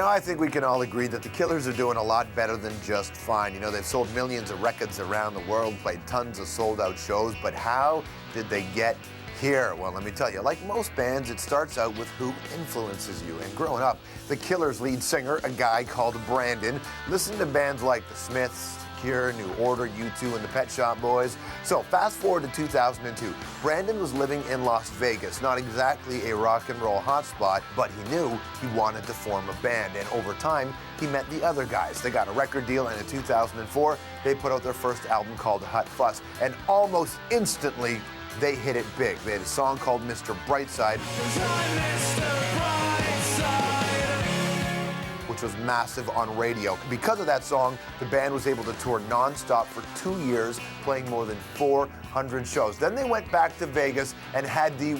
Now I think we can all agree that the Killers are doing a lot better than just fine. You know, they've sold millions of records around the world, played tons of sold-out shows, but how did they get here? Well, let me tell you, like most bands, it starts out with who influences you. And growing up, the Killers' lead singer, a guy called Brandon, listened to bands like The Smiths, Cure, New Order, U2, and the Pet Shop Boys. So fast forward to 2002. Brandon was living in Las Vegas, not exactly a rock and roll hotspot, but he knew he wanted to form a band. And over time, he met the other guys. They got a record deal, and in 2004, they put out their first album called Hot Fuss. And almost instantly, they hit it big. They had a song called Mr. Brightside, which was massive on radio. Because of that song, the band was able to tour non-stop for 2 years, playing more than 400 shows. Then they went back to Vegas and had the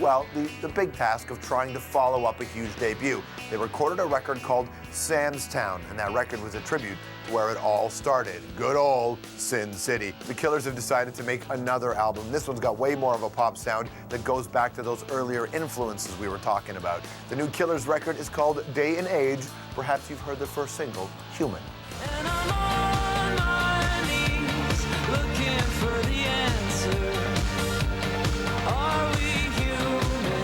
big task of trying to follow up a huge debut. They recorded a record called Sam's Town, and that record was a tribute to where it all started, good old Sin City. The Killers have decided to make another album. This one's got way more of a pop sound that goes back to those earlier influences we were talking about. The new Killers record is called Day and Age. Perhaps you've heard the first single, Human. And I'm on my knees, looking for the answer. Are we human?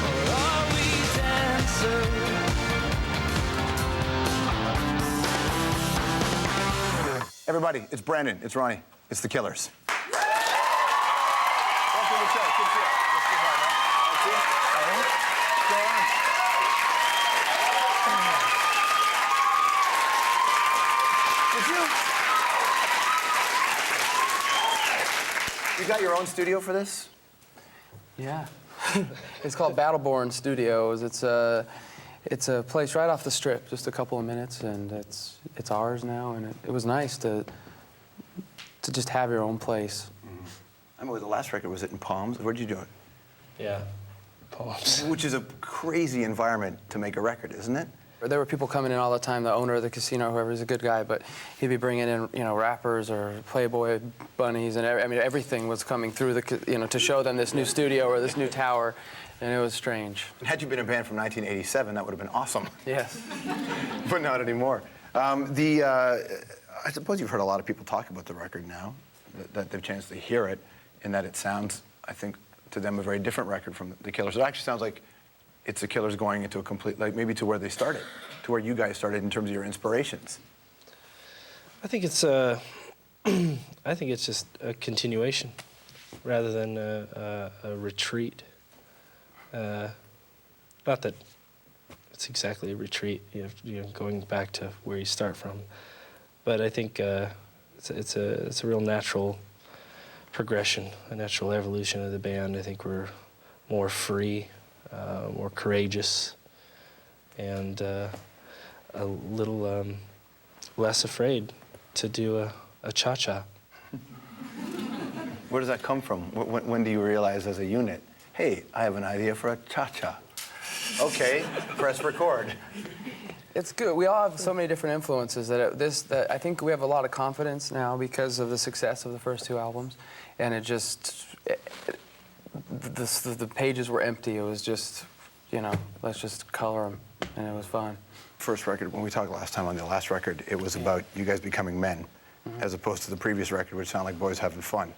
Or are we dancers? Everybody, it's Brandon, it's Ronnie, it's the Killers. You got your own studio for this? Yeah. It's called Battleborn Studios. It's a place right off the Strip, just a couple of minutes, and it's ours now. And it was nice to just have your own place. I remember the last record was it in Palms. Where'd you do it? Yeah, Palms. Which is a crazy environment to make a record, isn't it? There were people coming in all the time. The owner of the casino, whoever, is a good guy, but he'd be bringing in, rappers or Playboy bunnies, and everything was coming through to show them this new studio or this new tower, and it was strange. Had you been a band from 1987, that would have been awesome. Yes. But not anymore. I suppose you've heard a lot of people talk about the record now, that they've chanced to hear it, and that it sounds, I think, to them a very different record from the Killers. It actually sounds like it's the Killers going into a complete, maybe to where they started, to where you guys started in terms of your inspirations. I think it's just a continuation rather than a retreat. Not that it's exactly a retreat, going back to where you start from, but I think it's a real natural progression, a natural evolution of the band. I think we're more free, more courageous, and a little less afraid to do a cha-cha. Where does that come from? When do you realize as a unit, hey, I have an idea for a cha-cha? Okay, press record. It's good. We all have so many different influences that I think we have a lot of confidence now because of the success of the first two albums, and the pages were empty. It was just, let's just color them, and it was fun. First record, when we talked last time on the last record, it was about you guys becoming men, as opposed to the previous record, which sounded like boys having fun.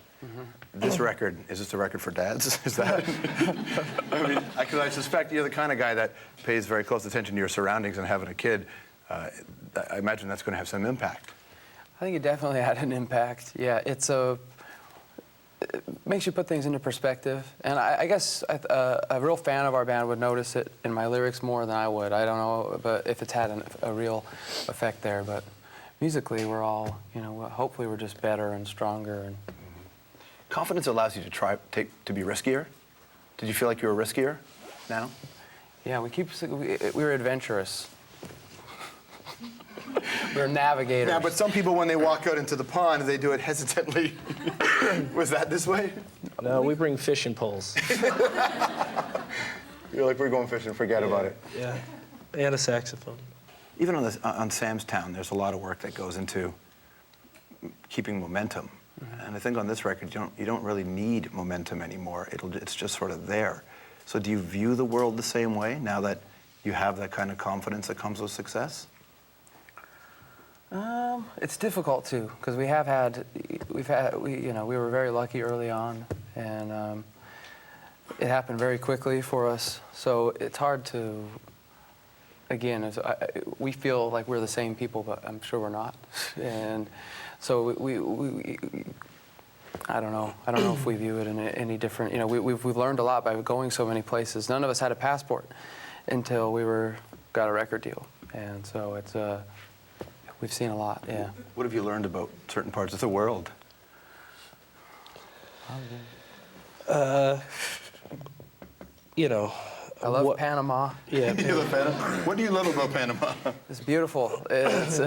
This record, is this a record for dads? Is that? I mean, because I suspect you're the kind of guy that pays very close attention to your surroundings, and having a kid, I imagine that's going to have some impact. I think it definitely had an impact. Yeah, it makes you put things into perspective. And I guess a real fan of our band would notice it in my lyrics more than I would. I don't know but if it's had a real effect there. But musically, we're all, hopefully we're just better and stronger. And confidence allows you to be riskier. Did you feel like you were riskier now? Yeah, we were adventurous. We're navigators. Yeah, but some people, when they walk out into the pond, they do it hesitantly. Was that this way? No, we bring fishing poles. You're like, we're going fishing, forget about it. Yeah, and a saxophone. Even on Sam's Town, there's a lot of work that goes into keeping momentum. And I think on this record, you don't really need momentum anymore. It's just sort of there. So do you view the world the same way now that you have that kind of confidence that comes with success? It's difficult too, because we were very lucky early on, and it happened very quickly for us. So it's hard to, again, we feel like we're the same people, but I'm sure we're not. And so I don't know if we view it in any different. You know, we've learned a lot by going so many places. None of us had a passport until we got a record deal, and so it's we've seen a lot. Yeah. What have you learned about certain parts of the world? You know, I love Panama. Yeah. You love Panama? What do you love about Panama? It's beautiful. It's,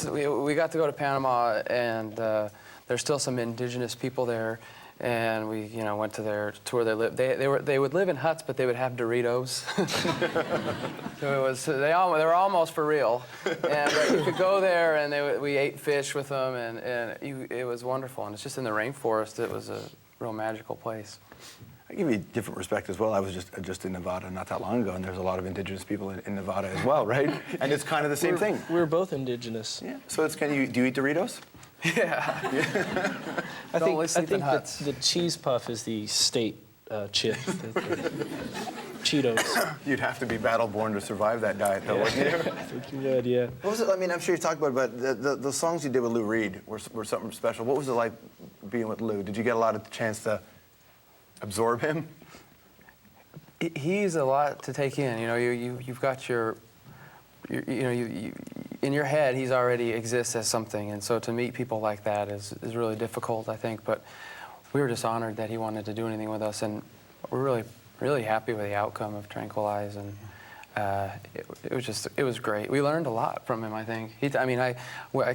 we got to go to Panama, and there's still some indigenous people there, and we went to their tour. They would live in huts, but they would have Doritos. So they were almost for real. And you could go there, and we ate fish with them, and it was wonderful. And it's just in the rainforest. It was a real magical place. I give you a different respect as well. I was just in Nevada not that long ago, and there's a lot of indigenous people in Nevada as well, right? And it's kind of the same thing. We're both indigenous. Yeah. So do you eat Doritos? Yeah. I think in huts. the cheese puff is the state chip. the Cheetos. You'd have to be battle-born to survive that diet, though, wouldn't you? I think you would, yeah. What was it? I mean, I'm sure you talked about it, but the songs you did with Lou Reed were something special. What was it like being with Lou? Did you get a lot of chance to absorb him? He's a lot to take in. You know, you've got you in your head, he's already exists as something, and so to meet people like that is really difficult, I think. But we were just honored that he wanted to do anything with us, and we're really happy with the outcome of Tranquilize, and it was great. We learned a lot from him, I think. I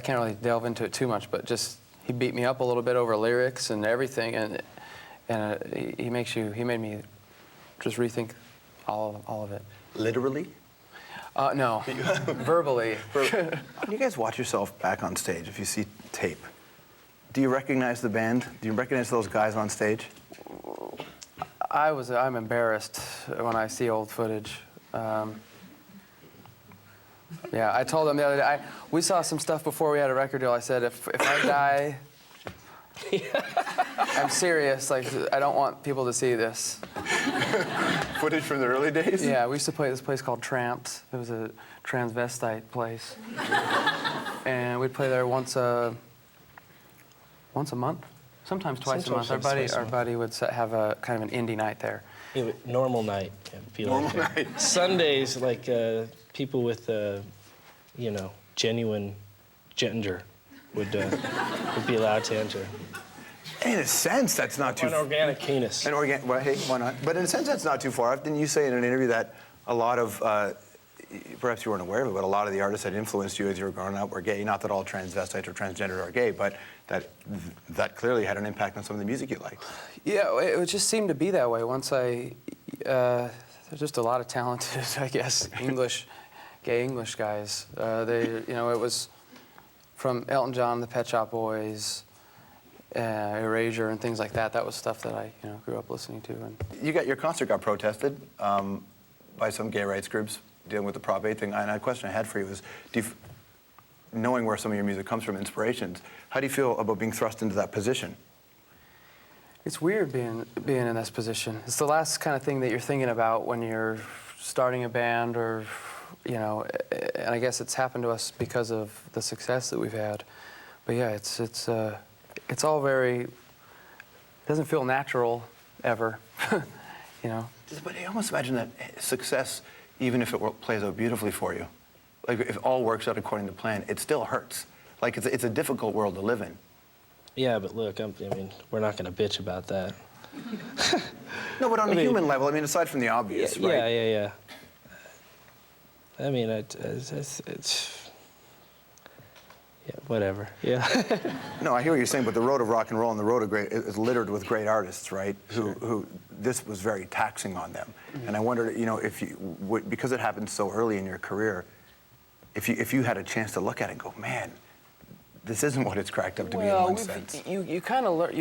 can't really delve into it too much, but just he beat me up a little bit over lyrics and everything, and he made me just rethink all of it. Literally? No, verbally. When you guys watch yourself back on stage, if you see tape, do you recognize the band? Do you recognize those guys on stage? I'm embarrassed when I see old footage. Yeah, I told them the other day, we saw some stuff before we had a record deal. I said, if I die, I'm serious. Like, I don't want people to see this. Footage from the early days? Yeah, we used to play this place called Tramps. It was a transvestite place. And we'd play there once a month, sometimes twice a month. Our buddy would have a kind of an indie night there. Yeah, normal night. Normal night. Sundays, like people with, genuine gender would be allowed to enter. In a sense, that's not too... An organic penis. Well, hey, why not? But in a sense, that's not too far off. Didn't you say in an interview that a lot of, perhaps you weren't aware of it, but a lot of the artists that influenced you as you were growing up were gay? Not that all transvestites or transgender are gay, but that clearly had an impact on some of the music you liked. Yeah, it just seemed to be that way. Once there's just a lot of talented, I guess, gay English guys. It was from Elton John, the Pet Shop Boys, Erasure, and things like that. That was stuff that I grew up listening to. And your concert got protested by some gay rights groups dealing with the Prop 8 thing. And a question I had for you was, knowing where some of your music comes from, inspirations, how do you feel about being thrust into that position? It's weird being in this position. It's the last kind of thing that you're thinking about when you're starting a band, or and I guess it's happened to us because of the success that we've had. But yeah, it's all very, doesn't feel natural ever, But I almost imagine that success, even if it plays out beautifully for you, like if all works out according to plan, it still hurts. Like it's a difficult world to live in. Yeah, but look, we're not going to bitch about that. No, but on a human level, aside from the obvious, right? Yeah. It's whatever. Yeah. No, I hear what you're saying, but the road of rock and roll and the road of great is littered with great artists, right? Sure. Who this was very taxing on them. Mm-hmm. And I wondered, if you because it happened so early in your career, if you had a chance to look at it and go, man, this isn't what it's cracked up to be in Well, one sense. you kind of learn,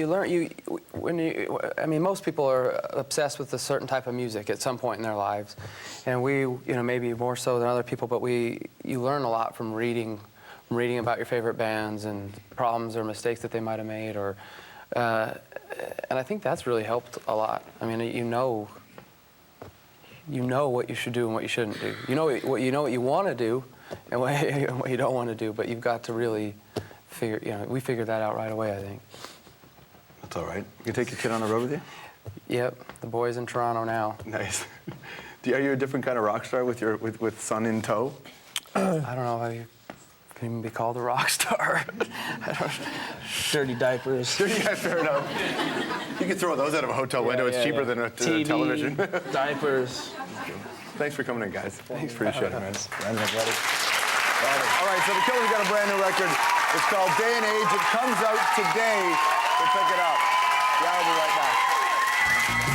I mean, most people are obsessed with a certain type of music at some point in their lives. And we, maybe more so than other people, but you learn a lot from reading about your favorite bands and problems or mistakes that they might have made, and I think that's really helped a lot. I mean, you know what you should do and what you shouldn't do. You know what you want to do and what you don't want to do, but you've got to really we figured that out right away, I think. That's all right. You can take your kid on the road with you? Yep, the boy's in Toronto now. Nice. Are you a different kind of rock star with son in tow? I don't know if I can even be called a rock star. Dirty diapers. Yeah, fair enough. You can throw those out of a hotel window. It's cheaper than a TV, television. diapers. Thanks for coming in, guys. Thanks, appreciate it, man. All right, so the Killers got a brand new record. It's called Day and Age. It comes out today, so check it out. Yeah, I'll be right back.